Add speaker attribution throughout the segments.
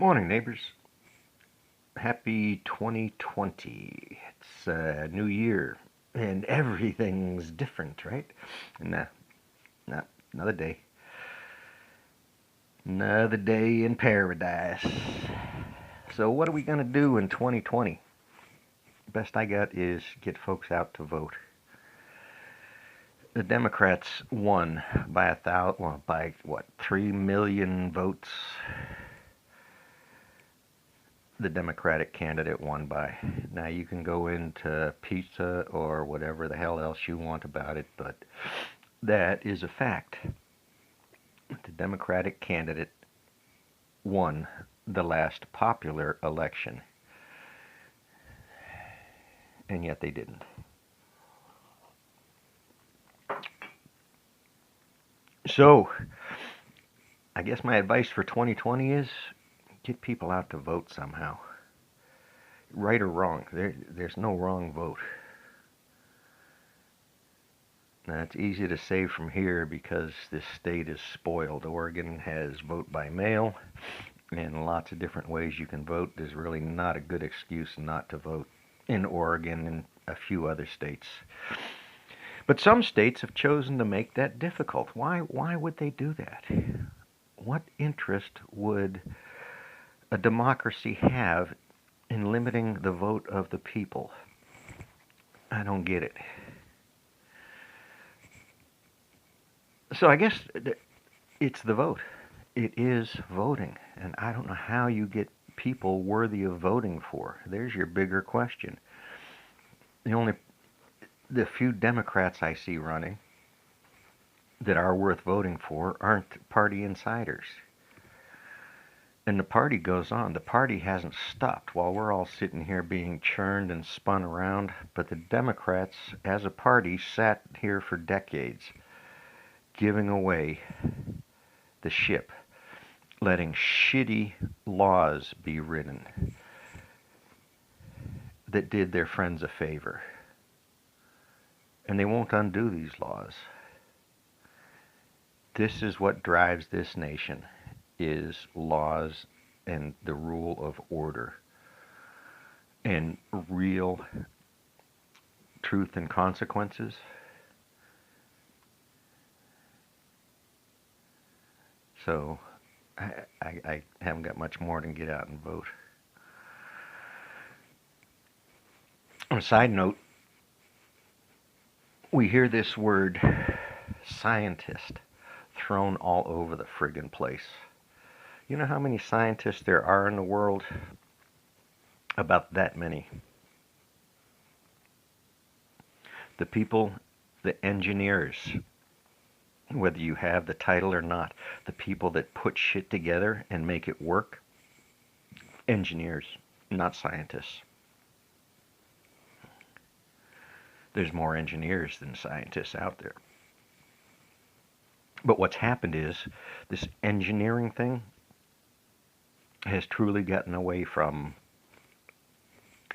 Speaker 1: Morning, neighbors. Happy 2020. It's a new year, and everything's different, right? Nah, nah, another day. Another day in paradise. So, what are we going to do in 2020? Best I got is get folks out to vote. The Democrats won by by what, 3 million votes? The Democratic candidate won by. Now you can go into pizza or whatever the hell else you want about it, but that is a fact. The Democratic candidate won the last popular election, and yet they didn't. So, I guess my advice for 2020 is get people out to vote somehow. Right or wrong, there's no wrong vote. Now, it's easy to say from here because this state is spoiled. Oregon has vote by mail and lots of different ways you can vote. There's really not a good excuse not to vote in Oregon and a few other states. But some states have chosen to make that difficult. Why would they do that? What interest would a democracy have in limiting the vote of the people? I don't get it. So I guess it's the vote. It is voting. And I don't know how you get people worthy of voting for. There's your bigger question. The few Democrats I see running that are worth voting for aren't party insiders. And the party goes on. The party hasn't stopped while we're all sitting here being churned and spun around. But the Democrats, as a party, sat here for decades, giving away the ship, letting shitty laws be written that did their friends a favor. And they won't undo these laws. This is what drives this nation, is laws and the rule of order and real truth and consequences. So I haven't got much more than get out and vote. On a side note, we hear this word scientist thrown all over the friggin' place. You know how many scientists there are in the world? About that many. The people, the engineers, whether you have the title or not, the people that put shit together and make it work, engineers, not scientists. There's more engineers than scientists out there. But what's happened is this engineering thing has truly gotten away from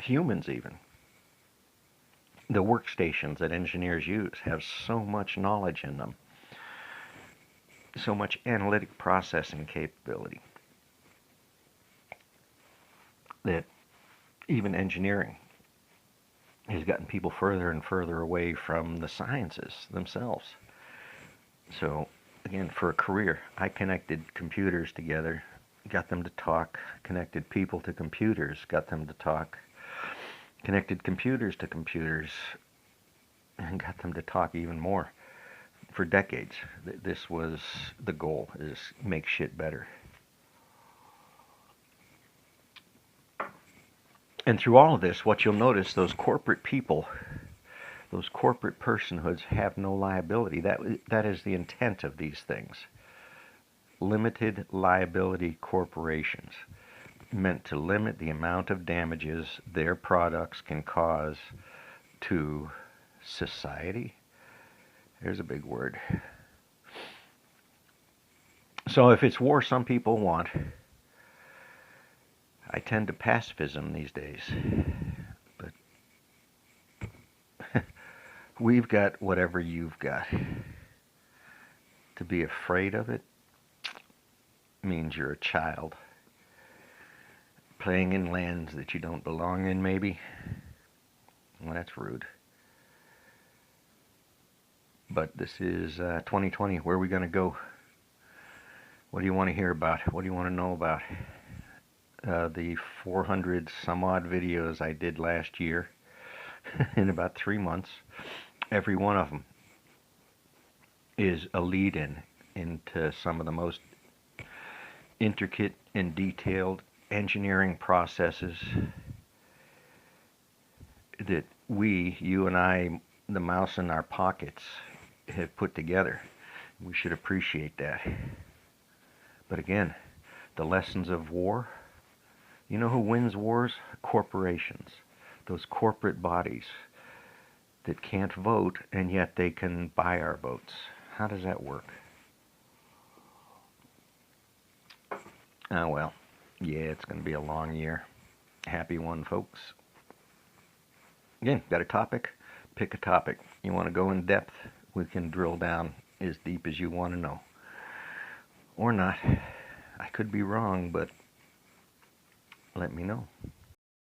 Speaker 1: humans even. The workstations that engineers use have so much knowledge in them, so much analytic processing capability, that even engineering has gotten people further and further away from the sciences themselves. So, again, for a career, I connected computers together, got them to talk, connected people to computers, got them to talk, connected computers to computers, and got them to talk even more. For decades, this was the goal, is make shit better. And through all of this, what you'll notice, those corporate people, those corporate personhoods have no liability. That is the intent of these things. Limited liability corporations, meant to limit the amount of damages their products can cause to society. There's a big word. So if it's war some people want, I tend to pacifism these days. But we've got whatever you've got. To be afraid of it means you're a child. playing in lands that you don't belong in, maybe. Well, that's rude. But this is 2020. Where are we going to go? What do you want to hear about? What do you want to know about? The 400 some odd videos I did last year in about 3 months, every one of them is a lead-in into some of the most intricate and detailed engineering processes that you and I, the mouse in our pockets, have put together. We should appreciate that. But again, the lessons of war, you know who wins wars? Corporations. Those corporate bodies that can't vote and yet they can buy our votes. How does that work? Oh well, yeah, it's going to be a long year. Happy one, folks. Again, got a topic? Pick a topic. You want to go in depth? We can drill down as deep as you want to know. Or not. I could be wrong, but let me know.